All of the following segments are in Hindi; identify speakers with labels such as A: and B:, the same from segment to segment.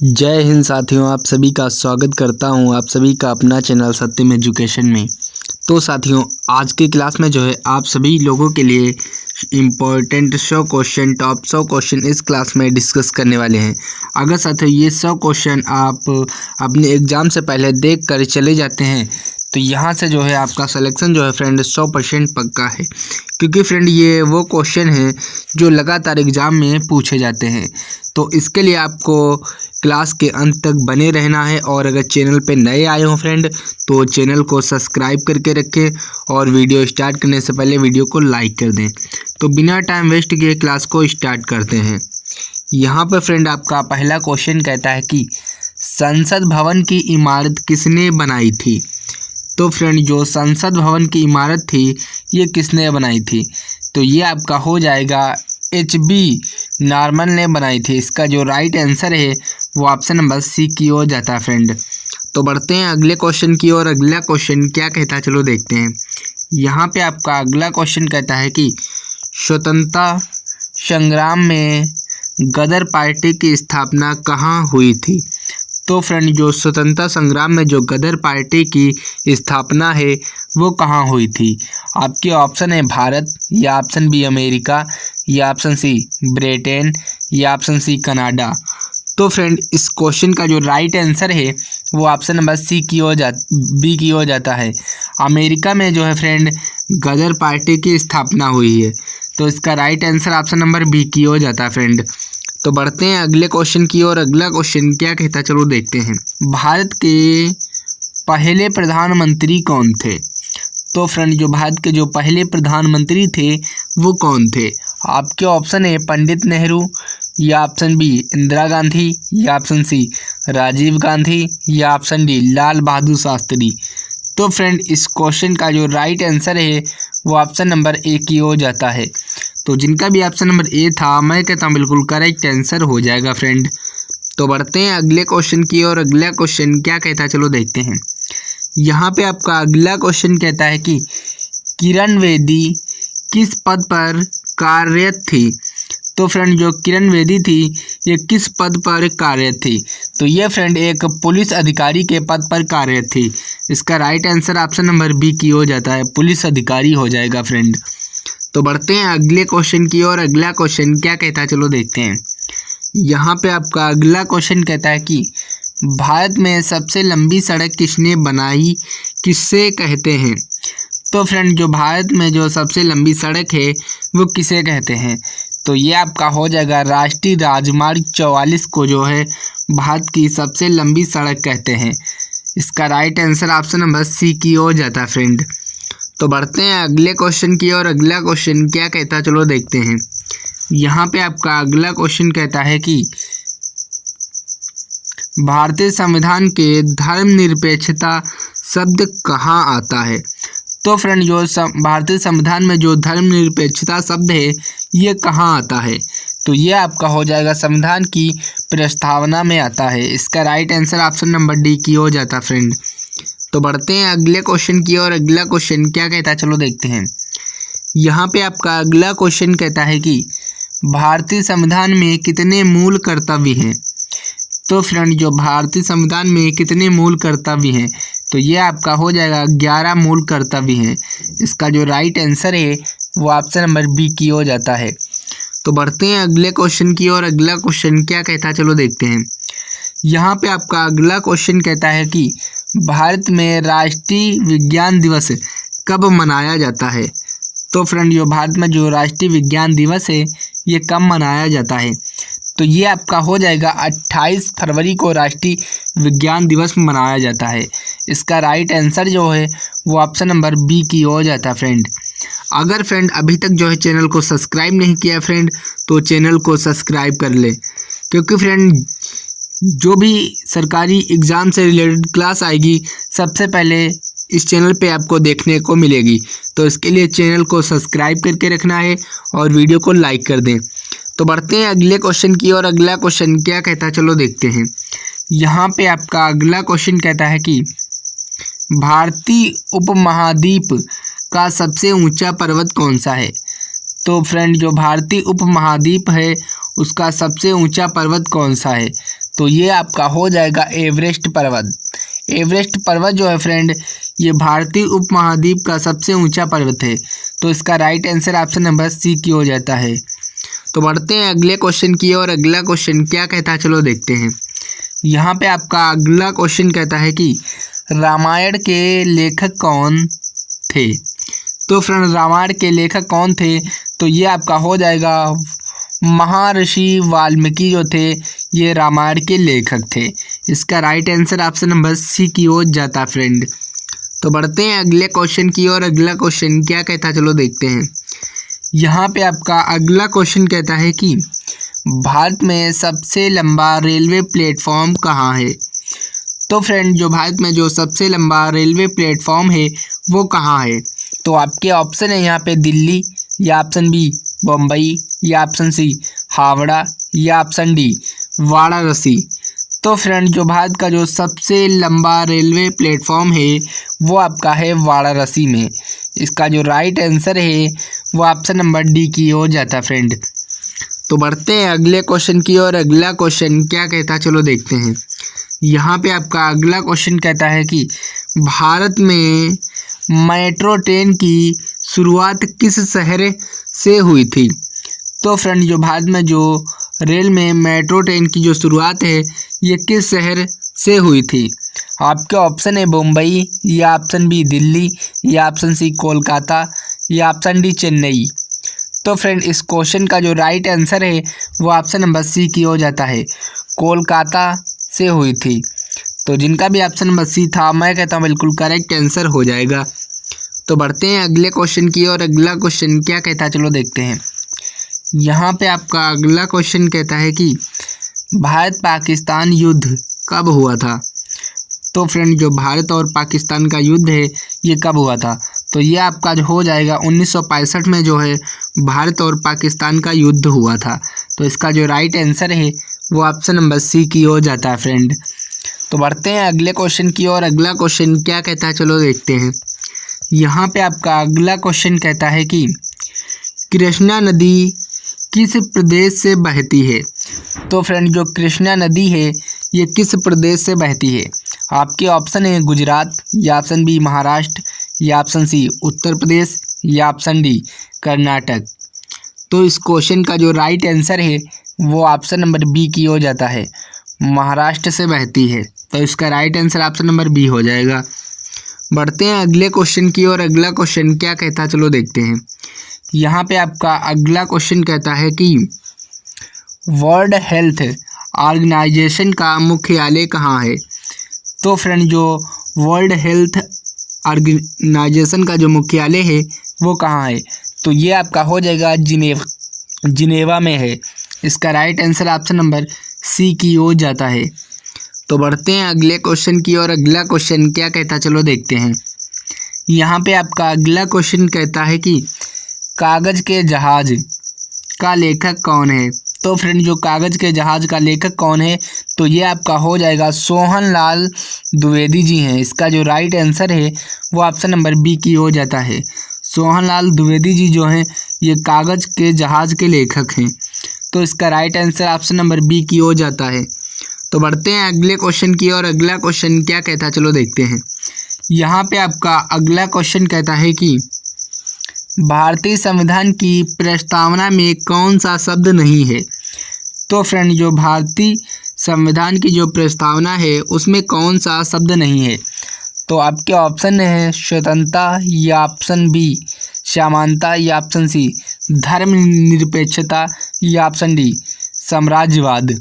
A: जय हिंद साथियों, आप सभी का स्वागत करता हूं आप सभी का अपना चैनल सत्यम एजुकेशन में। तो साथियों, आज की क्लास में जो है आप सभी लोगों के लिए इम्पोर्टेंट 100 क्वेश्चन, टॉप 100 क्वेश्चन इस क्लास में डिस्कस करने वाले हैं। अगर साथियों ये 100 क्वेश्चन आप अपने एग्ज़ाम से पहले देख कर चले जाते हैं तो यहाँ से जो है आपका सिलेक्शन जो है फ्रेंड 100% पक्का है, क्योंकि फ्रेंड ये वो क्वेश्चन हैं जो लगातार एग्ज़ाम में पूछे जाते हैं। तो इसके लिए आपको क्लास के अंत तक बने रहना है, और अगर चैनल पे नए आए हो फ्रेंड तो चैनल को सब्सक्राइब करके रखें और वीडियो स्टार्ट करने से पहले वीडियो को लाइक कर दें। तो बिना टाइम वेस्ट किए क्लास को स्टार्ट करते हैं। यहाँ पर फ्रेंड आपका पहला क्वेश्चन कहता है कि संसद भवन की इमारत किसने बनाई थी। तो फ्रेंड जो संसद भवन की इमारत थी ये किसने बनाई थी, तो ये आपका हो जाएगा HB नॉर्मन ने बनाई थी। इसका जो राइट आंसर है वो ऑप्शन नंबर सी की ओर जाता है फ्रेंड। तो बढ़ते हैं अगले क्वेश्चन की ओर। अगला क्वेश्चन क्या कहता है चलो देखते हैं। यहाँ पे आपका अगला क्वेश्चन कहता है कि स्वतंत्रता संग्राम में गदर पार्टी की स्थापना कहाँ हुई थी। तो फ्रेंड जो स्वतंत्रता संग्राम में जो गदर पार्टी की स्थापना है वो कहाँ हुई थी। आपके ऑप्शन है भारत, या ऑप्शन बी अमेरिका, या ऑप्शन सी ब्रिटेन, या ऑप्शन सी कनाडा। तो फ्रेंड इस क्वेश्चन का जो राइट आंसर है वो ऑप्शन नंबर बी की ओर जाता है। अमेरिका में जो है फ्रेंड गदर पार्टी की स्थापना हुई है, तो इसका right answer option number B की ओर जाता है फ्रेंड। तो बढ़ते हैं अगले क्वेश्चन की ओर। अगला क्वेश्चन क्या कहता है चलो देखते हैं। भारत के पहले प्रधानमंत्री कौन थे। तो फ्रेंड जो भारत के जो पहले प्रधानमंत्री थे वो कौन थे। आपके ऑप्शन है पंडित नेहरू, या ऑप्शन बी इंदिरा गांधी, या ऑप्शन सी राजीव गांधी, या ऑप्शन डी लाल बहादुर शास्त्री। तो फ्रेंड इस क्वेश्चन का जो राइट आंसर है वो ऑप्शन नंबर ए की ओर जाता है। तो जिनका भी ऑप्शन नंबर ए था मैं कहता हूँ बिल्कुल करेक्ट आंसर हो जाएगा फ्रेंड। तो बढ़ते हैं अगले क्वेश्चन की ओर। अगला क्वेश्चन क्या कहता है चलो देखते हैं। यहाँ पे आपका अगला क्वेश्चन कहता है कि किरण बेदी किस पद पर कार्यरत थी। तो फ्रेंड जो किरण बेदी थी ये किस पद पर कार्यरत थी, तो ये फ्रेंड एक पुलिस अधिकारी के पद पर कार्यरत थी। इसका right answer option number B की ओर जाता है, पुलिस अधिकारी हो जाएगा फ्रेंड। तो बढ़ते हैं अगले क्वेश्चन की ओर। अगला क्वेश्चन क्या कहता है चलो देखते हैं। यहाँ पे आपका अगला क्वेश्चन कहता है कि भारत में सबसे लंबी सड़क किसने बनाई, किससे कहते हैं। तो फ्रेंड जो भारत में जो सबसे लंबी सड़क है वो किसे कहते हैं, तो ये आपका हो जाएगा राष्ट्रीय राजमार्ग 44 को जो है भारत की सबसे लंबी सड़क कहते हैं। इसका right answer option number C की ओर जाता है फ्रेंड। तो बढ़ते हैं अगले क्वेश्चन की ओर। अगला क्वेश्चन क्या कहता है चलो देखते हैं। यहाँ पे आपका अगला क्वेश्चन कहता है कि भारतीय संविधान के धर्मनिरपेक्षता शब्द कहाँ आता है। तो फ्रेंड जो भारतीय संविधान में जो धर्मनिरपेक्षता शब्द है ये कहाँ आता है, तो ये आपका हो जाएगा संविधान की प्रस्तावना में आता है। इसका right answer option number D की हो जाता फ्रेंड। तो बढ़ते हैं अगले क्वेश्चन की ओर। अगला क्वेश्चन क्या कहता है चलो देखते हैं। यहाँ पे आपका अगला क्वेश्चन कहता है कि भारतीय संविधान में कितने मूल कर्तव्य हैं। तो फ्रेंड जो भारतीय संविधान में कितने मूल कर्तव्य हैं, तो ये आपका हो जाएगा 11 मूल कर्तव्य हैं। इसका जो राइट आंसर है वो ऑप्शन नंबर बी की हो जाता है। तो बढ़ते हैं अगले क्वेश्चन की ओर। अगला क्वेश्चन क्या कहता है चलो देखते हैं। यहाँ पे आपका अगला क्वेश्चन कहता है कि भारत में राष्ट्रीय विज्ञान दिवस कब मनाया जाता है। तो फ्रेंड जो भारत में जो राष्ट्रीय विज्ञान दिवस है ये कब मनाया जाता है, तो ये आपका हो जाएगा 28 फरवरी को राष्ट्रीय विज्ञान दिवस मनाया जाता है। इसका राइट आंसर जो है वो ऑप्शन नंबर बी की हो जाता है फ्रेंड। अगर फ्रेंड अभी तक जो है चैनल को सब्सक्राइब नहीं किया फ्रेंड तो चैनल को सब्सक्राइब कर ले, क्योंकि फ्रेंड जो भी सरकारी एग्ज़ाम से रिलेटेड क्लास आएगी सबसे पहले इस चैनल पे आपको देखने को मिलेगी। तो इसके लिए चैनल को सब्सक्राइब करके रखना है और वीडियो को लाइक कर दें। तो बढ़ते हैं अगले क्वेश्चन की ओर। अगला क्वेश्चन क्या कहता है चलो देखते हैं। यहाँ पे आपका अगला क्वेश्चन कहता है कि भारतीय उपमहाद्वीप का सबसे ऊंचा पर्वत कौन सा है। तो फ्रेंड जो भारतीय उपमहाद्वीप है उसका सबसे ऊंचा पर्वत कौन सा है, तो ये आपका हो जाएगा एवरेस्ट पर्वत। एवरेस्ट पर्वत जो है फ्रेंड, ये भारतीय उपमहाद्वीप का सबसे ऊंचा पर्वत है। तो इसका right answer option number C की हो जाता है। तो बढ़ते हैं अगले क्वेश्चन की और अगला क्वेश्चन क्या कहता है, चलो देखते हैं। यहाँ पे आपका अगला क्वेश्चन कहता है कि रामायण के लेखक कौन थे। तो फ्रेंड रामायण के लेखक कौन थे, तो ये आपका हो जाएगा महर्षि वाल्मीकि जो थे, ये रामायण के लेखक थे। इसका right answer option number C की हो जाता फ्रेंड। तो बढ़ते हैं अगले क्वेश्चन की और अगला क्वेश्चन क्या कहता है, चलो देखते हैं। यहाँ पे आपका अगला क्वेश्चन कहता है कि भारत में सबसे लंबा रेलवे प्लेटफॉर्म कहाँ है। तो फ्रेंड जो भारत में जो सबसे लंबा रेलवे प्लेटफॉर्म है वो कहाँ है। तो आपके ऑप्शन है यहाँ पे दिल्ली, या ऑप्शन बी बम्बई, या ऑप्शन सी हावड़ा, या ऑप्शन डी वाराणसी। तो फ्रेंड जो भारत का जो सबसे लंबा रेलवे प्लेटफॉर्म है वो आपका है वाराणसी में। इसका जो राइट आंसर है वो ऑप्शन नंबर डी की हो जाता है फ्रेंड। तो बढ़ते हैं अगले क्वेश्चन की और अगला क्वेश्चन क्या कहता है, चलो देखते हैं। यहाँ पे आपका अगला क्वेश्चन कहता है कि भारत में मेट्रो ट्रेन की शुरुआत किस शहर से हुई थी। तो फ्रेंड जो भारत में जो रेल में मेट्रो ट्रेन की जो शुरुआत है ये किस शहर से हुई थी। आपके ऑप्शन है मुंबई, या ऑप्शन बी दिल्ली, या ऑप्शन सी कोलकाता, या ऑप्शन डी चेन्नई। तो फ्रेंड इस क्वेश्चन का जो राइट आंसर है वो ऑप्शन नंबर सी की हो जाता है, कोलकाता से हुई थी। तो जिनका भी ऑप्शन नंबर सी था, मैं कहता हूँ बिल्कुल करेक्ट आंसर हो जाएगा। तो बढ़ते हैं अगले क्वेश्चन की और अगला क्वेश्चन क्या कहता है, चलो देखते हैं। यहाँ पे आपका अगला क्वेश्चन कहता है कि भारत पाकिस्तान युद्ध कब हुआ था। तो फ्रेंड जो भारत और पाकिस्तान का युद्ध है ये कब हुआ था। तो ये आपका जो हो जाएगा 1965 में जो है भारत और पाकिस्तान का युद्ध हुआ था। तो इसका जो राइट आंसर है वो ऑप्शन नंबर सी की हो जाता है फ्रेंड। तो बढ़ते हैं अगले क्वेश्चन की और अगला क्वेश्चन क्या कहता है, चलो देखते हैं। यहाँ पे आपका अगला क्वेश्चन कहता है कि कृष्णा नदी किस प्रदेश से बहती है। तो फ्रेंड जो कृष्णा नदी है ये किस प्रदेश से बहती है। आपके ऑप्शन है गुजरात, या ऑप्शन बी महाराष्ट्र, या ऑप्शन सी उत्तर प्रदेश, या ऑप्शन डी कर्नाटक। तो इस क्वेश्चन का जो राइट आंसर है वो ऑप्शन नंबर बी की हो जाता है, महाराष्ट्र से बहती है। तो इसका right answer option number B हो जाएगा। बढ़ते हैं अगले क्वेश्चन की और अगला क्वेश्चन क्या कहता है, चलो देखते हैं। यहाँ पे आपका अगला क्वेश्चन कहता है कि वर्ल्ड हेल्थ ऑर्गेनाइजेशन का मुख्यालय कहाँ है। तो फ्रेंड जो वर्ल्ड हेल्थ ऑर्गेनाइजेशन का जो मुख्यालय है वो कहाँ है। तो ये आपका हो जाएगा जिनेवा में है। इसका right answer option number C की हो जाता है। तो बढ़ते हैं अगले क्वेश्चन की और अगला क्वेश्चन क्या कहता है, चलो देखते हैं। यहाँ पे आपका अगला क्वेश्चन कहता है कि कागज़ के जहाज का लेखक कौन है। तो फ्रेंड जो कागज़ के जहाज का लेखक कौन है, तो ये आपका हो जाएगा सोहनलाल द्विवेदी जी हैं। इसका जो राइट आंसर है वो ऑप्शन नंबर बी की हो जाता है। सोहनलाल द्विवेदी जी जो हैं ये कागज़ के जहाज के लेखक हैं। तो इसका right answer option number B की हो जाता है। तो बढ़ते हैं अगले क्वेश्चन की और अगला क्वेश्चन क्या कहता है, चलो देखते हैं। यहाँ पे आपका अगला क्वेश्चन कहता है कि भारतीय संविधान की प्रस्तावना में कौन सा शब्द नहीं है। तो फ्रेंड जो भारतीय संविधान की जो प्रस्तावना है उसमें कौन सा शब्द नहीं है। तो आपके ऑप्शन है स्वतंत्रता, या ऑप्शन बी समानता, या ऑप्शन सी धर्मनिरपेक्षता, या ऑप्शन डी साम्राज्यवाद।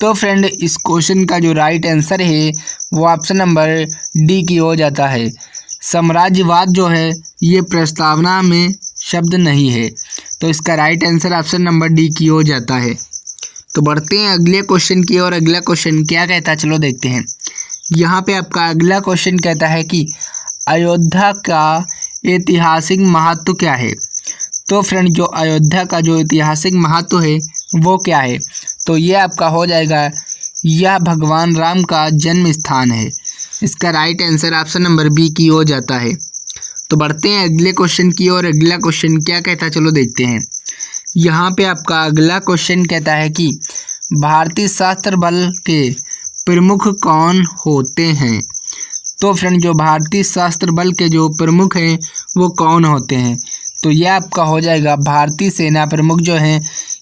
A: तो फ्रेंड इस क्वेश्चन का जो राइट आंसर है वो ऑप्शन नंबर डी की हो जाता है। साम्राज्यवाद जो है ये प्रस्तावना में शब्द नहीं है। तो इसका right answer option number D की हो जाता है। तो बढ़ते हैं अगले क्वेश्चन की और अगला क्वेश्चन क्या कहता है, चलो देखते हैं। यहाँ पे आपका अगला क्वेश्चन कहता है कि अयोध्या का ऐतिहासिक महत्व क्या है। तो फ्रेंड जो अयोध्या का जो ऐतिहासिक महत्व है वो क्या है। तो ये आपका हो जाएगा, यह भगवान राम का जन्म स्थान है। इसका right answer option number B की हो जाता है। तो बढ़ते हैं अगले क्वेश्चन की और अगला क्वेश्चन क्या कहता है, चलो देखते हैं। यहाँ पे आपका अगला क्वेश्चन कहता है कि भारतीय सशस्त्र बल के प्रमुख कौन होते हैं? तो फ्रेंड जो भारतीय सशस्त्र बल के जो प्रमुख हैं वो कौन होते हैं? तो यह आपका हो जाएगा भारतीय सेना प्रमुख जो हैं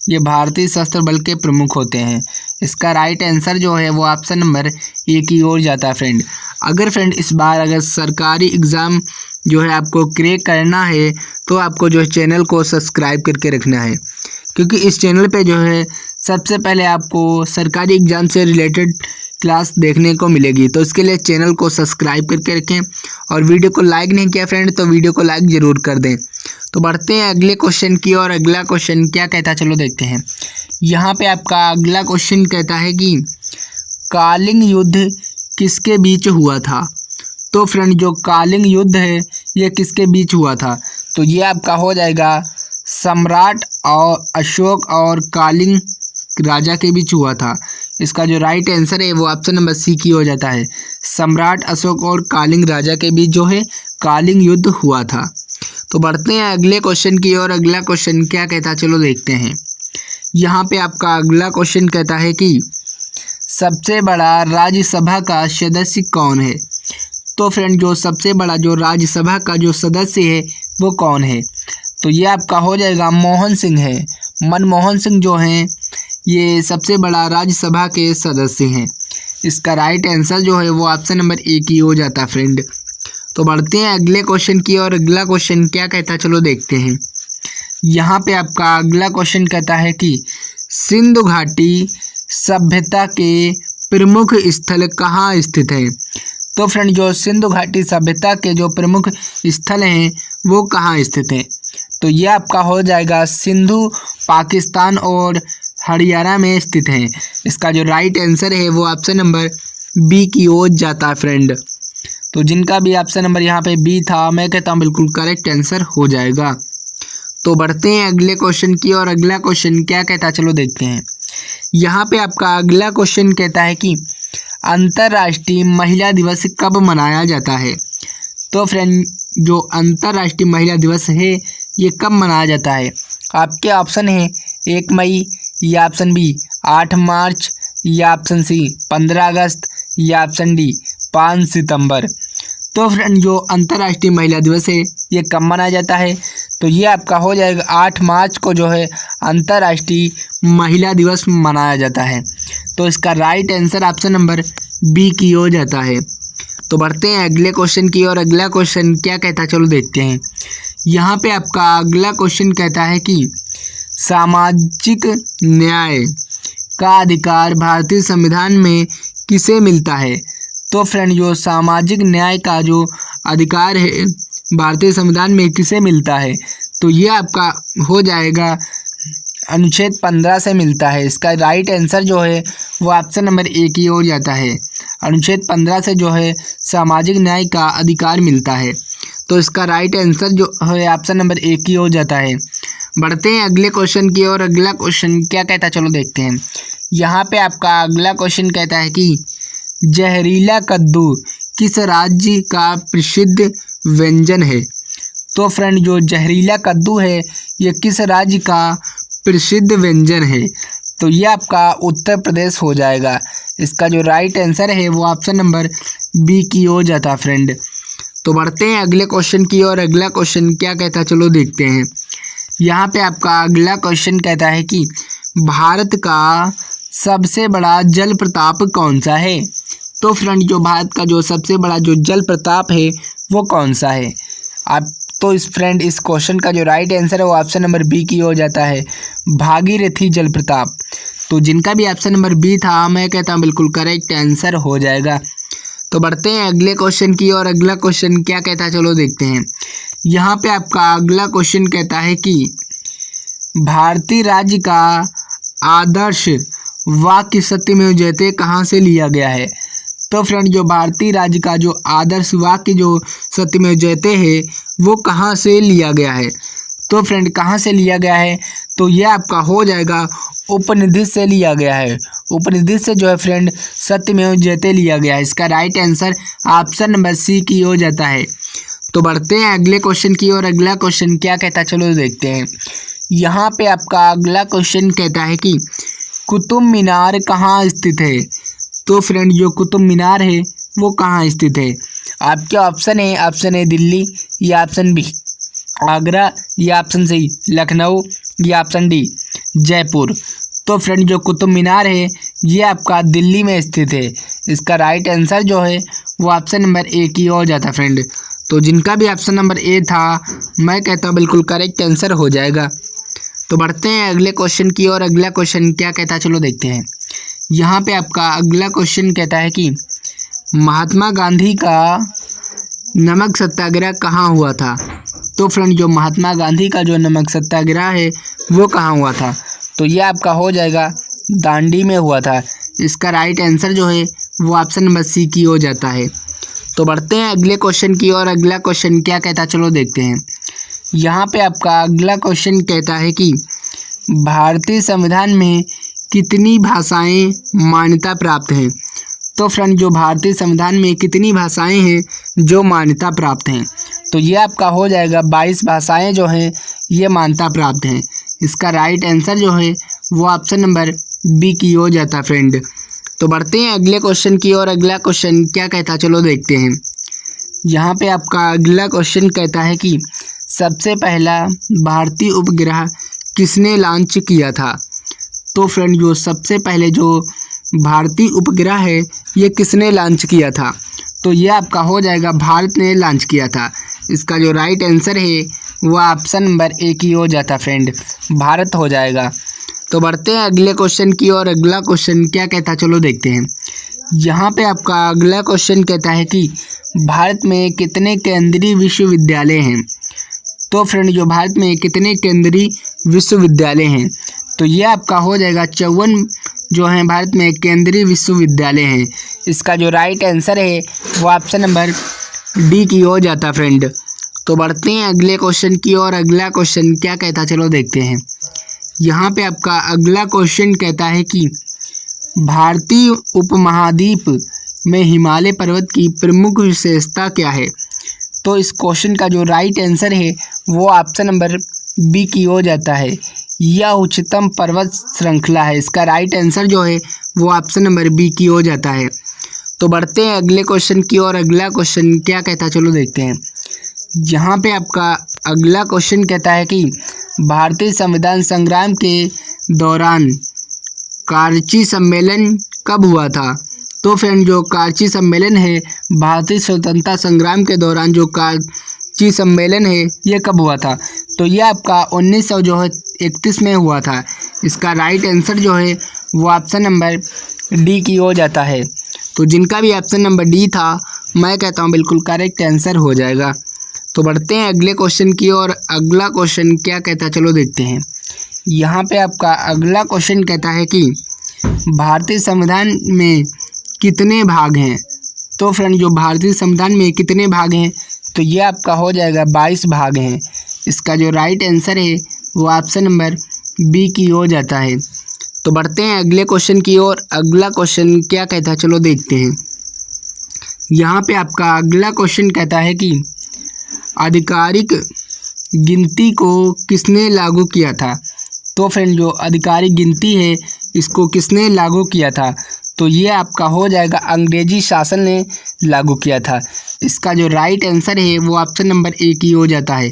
A: ये भारतीय सशस्त्र बल के प्रमुख होते हैं। इसका राइट आंसर जो है वो ऑप्शन नंबर ए की ओर जाता है फ्रेंड। अगर फ्रेंड इस बार अगर सरकारी एग्ज़ाम जो है आपको क्रैक करना है तो आपको जो है चैनल को सब्सक्राइब करके रखना है, क्योंकि इस चैनल पे जो है सबसे पहले आपको सरकारी एग्ज़ाम से रिलेटेड क्लास देखने को मिलेगी। तो इसके लिए चैनल को सब्सक्राइब करके रखें और वीडियो को लाइक नहीं किया फ्रेंड तो वीडियो को लाइक ज़रूर कर दें। तो बढ़ते हैं अगले क्वेश्चन की और अगला क्वेश्चन क्या कहता है चलो देखते हैं। यहाँ पे आपका अगला क्वेश्चन कहता है कि कलिंग युद्ध किसके बीच हुआ था? तो फ्रेंड जो कलिंग युद्ध है ये किसके बीच हुआ था? तो ये आपका हो जाएगा सम्राट और अशोक और कलिंग राजा के बीच हुआ था। इसका जो राइट आंसर है वो ऑप्शन नंबर सी की हो जाता है। सम्राट अशोक और कलिंग राजा के बीच जो है कलिंग युद्ध हुआ था। तो बढ़ते हैं अगले क्वेश्चन की और अगला क्वेश्चन क्या कहता है चलो देखते हैं। यहाँ पे आपका अगला क्वेश्चन कहता है कि सबसे बड़ा राज्यसभा का सदस्य कौन है? तो फ्रेंड जो सबसे बड़ा जो राज्यसभा का जो सदस्य है वो कौन है? तो ये आपका हो जाएगा मोहन सिंह है। मनमोहन सिंह जो हैं ये सबसे बड़ा राज्यसभा के सदस्य हैं। इसका राइट आंसर जो है वो ऑप्शन नंबर ए की हो जाता है फ्रेंड। तो बढ़ते हैं अगले क्वेश्चन की और अगला क्वेश्चन क्या कहता है चलो देखते हैं। यहाँ पे आपका अगला क्वेश्चन कहता है कि सिंधु घाटी सभ्यता के प्रमुख स्थल कहाँ स्थित है? तो फ्रेंड जो सिंधु घाटी सभ्यता के जो प्रमुख स्थल हैं वो कहाँ स्थित है? तो ये आपका हो जाएगा सिंधु पाकिस्तान और हरियाणा में स्थित है। इसका जो राइट आंसर है वो ऑप्शन नंबर बी की ओर जाता है फ्रेंड। तो जिनका भी ऑप्शन नंबर यहाँ पे बी था मैं कहता हूँ बिल्कुल करेक्ट आंसर हो जाएगा। तो बढ़ते हैं अगले क्वेश्चन की और अगला क्वेश्चन क्या कहता है चलो देखते हैं। यहाँ पे आपका अगला क्वेश्चन कहता है कि अंतर्राष्ट्रीय महिला दिवस कब मनाया जाता है? तो फ्रेंड जो अंतर्राष्ट्रीय महिला दिवस है ये कब मनाया जाता है? आपके ऑप्शन है 1 मई या ऑप्शन बी 8 मार्च या ऑप्शन सी 15 अगस्त या ऑप्शन डी 5 सितंबर। तो फ्रेंड जो अंतर्राष्ट्रीय महिला दिवस है ये कब मनाया जाता है? तो ये आपका हो जाएगा 8 मार्च को जो है अंतर्राष्ट्रीय महिला दिवस मनाया जाता है। तो इसका right answer option number B की हो जाता है। तो बढ़ते हैं अगले क्वेश्चन की और अगला क्वेश्चन क्या कहता है चलो देखते हैं। यहाँ पे आपका अगला क्वेश्चन कहता है कि सामाजिक न्याय का अधिकार भारतीय संविधान में किसे मिलता है? तो फ्रेंड जो सामाजिक न्याय का जो अधिकार है भारतीय संविधान में किसे मिलता है? तो ये आपका हो जाएगा अनुच्छेद 15 से मिलता है। इसका राइट आंसर जो है वो ऑप्शन नंबर ए की ओर जाता है। अनुच्छेद 15 से जो है सामाजिक न्याय का अधिकार मिलता है। तो इसका राइट आंसर जो है ऑप्शन नंबर ए की ओर जाता है। बढ़ते हैं अगले क्वेश्चन की और अगला क्वेश्चन क्या कहता है चलो देखते हैं। यहाँ पे आपका अगला क्वेश्चन कहता है कि जहरीला कद्दू किस राज्य का प्रसिद्ध व्यंजन है? तो फ्रेंड जो जहरीला कद्दू है ये किस राज्य का प्रसिद्ध व्यंजन है? तो ये आपका उत्तर प्रदेश हो जाएगा। इसका जो राइट आंसर है वो ऑप्शन नंबर बी की हो जाता फ्रेंड। तो बढ़ते हैं अगले क्वेश्चन की और अगला क्वेश्चन क्या कहता है चलो देखते हैं। यहाँ पे आपका अगला क्वेश्चन कहता है कि भारत का सबसे बड़ा जल प्रपात कौन सा है? तो फ्रेंड जो भारत का जो सबसे बड़ा जो जल प्रपात है वो कौन सा है? आप तो इस फ्रेंड इस क्वेश्चन का जो राइट आंसर है वो ऑप्शन नंबर बी की हो जाता है, भागीरथी जल प्रपात। तो जिनका भी ऑप्शन नंबर बी था मैं कहता हूँ बिल्कुल करेक्ट आंसर हो जाएगा। तो बढ़ते हैं अगले क्वेश्चन की और अगला क्वेश्चन क्या कहता है चलो देखते हैं। यहाँ पे आपका अगला क्वेश्चन कहता है कि भारतीय राज्य का आदर्श वाक्य सत्यमेव जयते कहाँ से लिया गया है? तो फ्रेंड जो भारतीय राज्य का जो आदर्श वाक्य जो सत्यमेव जयते है वो कहाँ से लिया गया है? तो फ्रेंड कहाँ से लिया गया है? तो ये आपका हो जाएगा उपनिषद से लिया गया है। उपनिषद से जो है फ्रेंड सत्यमेव जयते लिया गया है। इसका right answer option number C की हो जाता है। तो बढ़ते हैं अगले क्वेश्चन की और अगला क्वेश्चन क्या कहता है चलो देखते हैं। यहाँ पे आपका अगला क्वेश्चन कहता है कि कुतुब मीनार कहाँ स्थित है? तो फ्रेंड जो कुतुब मीनार है वो कहाँ स्थित है? आपके ऑप्शन है दिल्ली, या ऑप्शन बी आगरा, या ऑप्शन सी लखनऊ, या ऑप्शन डी जयपुर। तो फ्रेंड जो कुतुब मीनार है ये आपका दिल्ली में स्थित है। इसका राइट आंसर जो है वो ऑप्शन नंबर ए की हो जाता फ्रेंड। तो जिनका भी ऑप्शन नंबर ए था मैं कहता हूँ बिल्कुल करेक्ट आंसर हो जाएगा। तो बढ़ते हैं अगले क्वेश्चन की और अगला क्वेश्चन क्या कहता है चलो देखते हैं। यहाँ पे आपका अगला क्वेश्चन कहता है कि महात्मा गांधी का नमक सत्याग्रह कहाँ हुआ था? तो फ्रेंड जो महात्मा गांधी का जो नमक सत्याग्रह है वो कहाँ हुआ था? तो ये आपका हो जाएगा दांडी में हुआ था। इसका राइट आंसर जो है वो ऑप्शन नंबर सी की हो जाता है। तो बढ़ते हैं अगले क्वेश्चन की और अगला क्वेश्चन क्या कहता है चलो देखते हैं। यहाँ पे आपका अगला क्वेश्चन कहता है कि भारतीय संविधान में कितनी भाषाएं मान्यता प्राप्त हैं? तो फ्रेंड जो भारतीय संविधान में कितनी भाषाएं हैं जो मान्यता प्राप्त हैं? तो ये आपका हो जाएगा 22 भाषाएं जो हैं ये मान्यता प्राप्त हैं। इसका राइट आंसर जो है वो ऑप्शन नंबर बी की हो जाता फ्रेंड। तो बढ़ते हैं अगले क्वेश्चन की और अगला क्वेश्चन क्या कहता चलो देखते हैं। यहाँ पे आपका अगला क्वेश्चन कहता है कि सबसे पहला भारतीय उपग्रह किसने लॉन्च किया था? तो फ्रेंड जो सबसे पहले जो भारतीय उपग्रह है ये किसने लॉन्च किया था? तो ये आपका हो जाएगा भारत ने लॉन्च किया था। इसका जो राइट आंसर है वो ऑप्शन नंबर ए की हो जाता फ्रेंड, भारत हो जाएगा। तो बढ़ते हैं अगले क्वेश्चन की और अगला क्वेश्चन क्या कहता चलो देखते हैं। यहाँ पे आपका अगला क्वेश्चन कहता है कि भारत में कितने केंद्रीय विश्वविद्यालय हैं? तो फ्रेंड जो भारत में कितने केंद्रीय विश्वविद्यालय हैं? तो ये आपका हो जाएगा 54 जो है भारत में केंद्रीय विश्वविद्यालय हैं। इसका जो राइट आंसर है वो ऑप्शन नंबर डी की हो जाता फ्रेंड। तो बढ़ते हैं अगले क्वेश्चन की और अगला क्वेश्चन क्या कहता चलो देखते हैं। यहाँ पे आपका अगला क्वेश्चन कहता है कि भारतीय उपमहाद्वीप में हिमालय पर्वत की प्रमुख विशेषता क्या है? तो इस क्वेश्चन का जो राइट आंसर है वो ऑप्शन नंबर बी की हो जाता है, यह उच्चतम पर्वत श्रृंखला है। इसका राइट आंसर जो है वो ऑप्शन नंबर बी की हो जाता है। तो बढ़ते हैं अगले क्वेश्चन की और अगला क्वेश्चन क्या कहता है चलो देखते हैं। यहाँ पे आपका अगला क्वेश्चन कहता है कि भारतीय संविधान संग्राम के दौरान कार्ची सम्मेलन कब हुआ था? तो फ्रेंड जो कार्ची सम्मेलन है भारतीय स्वतंत्रता संग्राम के दौरान जो कार्ची सम्मेलन है ये कब हुआ था? तो ये आपका 1931 में हुआ था। इसका राइट आंसर जो है वो ऑप्शन नंबर डी की हो जाता है। तो जिनका भी ऑप्शन नंबर डी था मैं कहता हूँ बिल्कुल करेक्ट आंसर हो जाएगा। तो बढ़ते हैं अगले क्वेश्चन की और अगला क्वेश्चन क्या कहता है चलो देखते हैं। यहाँ पे आपका अगला क्वेश्चन कहता है कि भारतीय संविधान में कितने भाग हैं? तो फ्रेंड जो भारतीय संविधान में कितने भाग हैं? तो ये आपका हो जाएगा 22 भाग हैं। इसका जो राइट आंसर है वो ऑप्शन नंबर बी की हो जाता है। तो बढ़ते हैं अगले क्वेश्चन की और अगला क्वेश्चन क्या कहता है चलो देखते हैं। यहाँ पे आपका अगला क्वेश्चन कहता है कि आधिकारिक गिनती को किसने लागू किया था? तो फ्रेंड जो आधिकारिक गिनती है इसको किसने लागू किया था? तो ये आपका हो जाएगा अंग्रेजी शासन ने लागू किया था। इसका जो राइट आंसर है वो ऑप्शन नंबर ए की हो जाता है।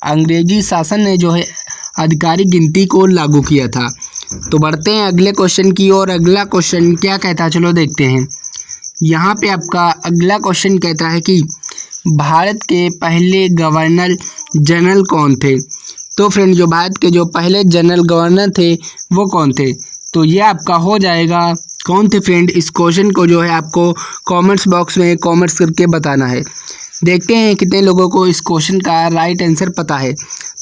A: अंग्रेजी शासन ने जो है आधिकारिक गिनती को लागू किया था। तो बढ़ते हैं अगले क्वेश्चन की और अगला क्वेश्चन क्या कहता है चलो देखते हैं। यहाँ पे आपका अगला क्वेश्चन कहता है कि भारत के पहले गवर्नर जनरल कौन थे? तो फ्रेंड जो भारत के जो पहले जनरल गवर्नर थे वो कौन थे? तो ये आपका हो जाएगा कौन थे फ्रेंड, इस क्वेश्चन को जो है आपको कमेंट्स बॉक्स में कमेंट्स करके बताना है। देखते हैं कितने लोगों को इस क्वेश्चन का राइट आंसर पता है।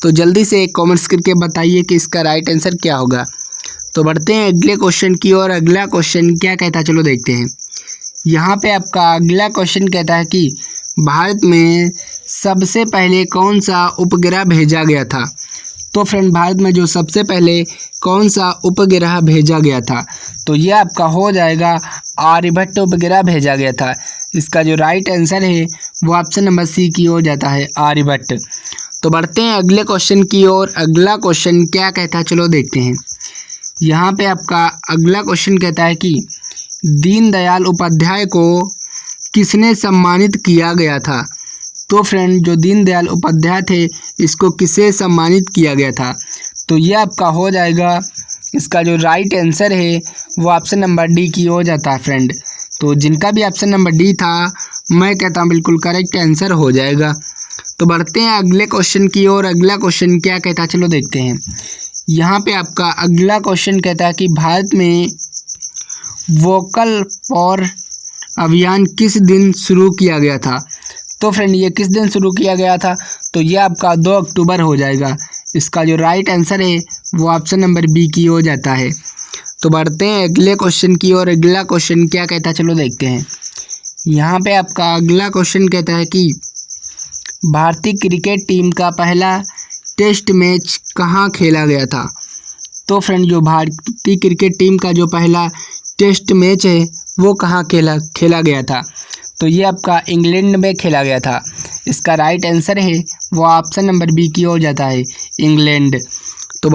A: तो जल्दी से कमेंट्स करके बताइए कि इसका राइट आंसर क्या होगा। तो बढ़ते हैं अगले क्वेश्चन की और अगला क्वेश्चन क्या कहता है चलो देखते हैं। यहाँ पे आपका अगला क्वेश्चन कहता है कि भारत में सबसे पहले कौन सा उपग्रह भेजा गया था? तो फ्रेंड भारत में जो सबसे पहले कौन सा उपग्रह भेजा गया था? तो ये आपका हो जाएगा आर्यभट्ट उपग्रह भेजा गया था। इसका जो राइट आंसर है वो ऑप्शन नंबर सी की हो जाता है, आर्यभट्ट। तो बढ़ते हैं अगले क्वेश्चन की और अगला क्वेश्चन क्या कहता है चलो देखते हैं। यहाँ पे आपका अगला क्वेश्चन कहता है कि दीनदयाल उपाध्याय को किसने सम्मानित किया गया था। तो फ्रेंड जो दीनदयाल उपाध्याय थे इसको किसे सम्मानित किया गया था, तो ये आपका हो जाएगा, इसका जो राइट आंसर है वो ऑप्शन नंबर डी की हो जाता है फ्रेंड। तो जिनका भी ऑप्शन नंबर डी था मैं कहता हूँ बिल्कुल करेक्ट आंसर हो जाएगा। तो बढ़ते हैं अगले क्वेश्चन की ओर। अगला क्वेश्चन क्या कहता है चलो देखते हैं। यहाँ पे आपका अगला क्वेश्चन कहता है कि भारत में वोकल फॉर अभियान किस दिन शुरू किया गया था। तो फ्रेंड ये किस दिन शुरू किया गया था, तो ये आपका 2 अक्टूबर हो जाएगा। इसका जो राइट आंसर है वो ऑप्शन नंबर बी की हो जाता है। तो बढ़ते हैं अगले क्वेश्चन की और अगला क्वेश्चन क्या कहता है चलो देखते हैं। यहाँ पे आपका अगला क्वेश्चन कहता है कि भारतीय क्रिकेट टीम का पहला टेस्ट मैच कहाँ खेला गया था। तो फ्रेंड जो भारतीय क्रिकेट टीम का जो पहला टेस्ट मैच है वो कहाँ खेला गया था, तो ये आपका इंग्लैंड में खेला गया था। इसका राइट आंसर है वो ऑप्शन नंबर बी की हो जाता है, इंग्लैंड। तो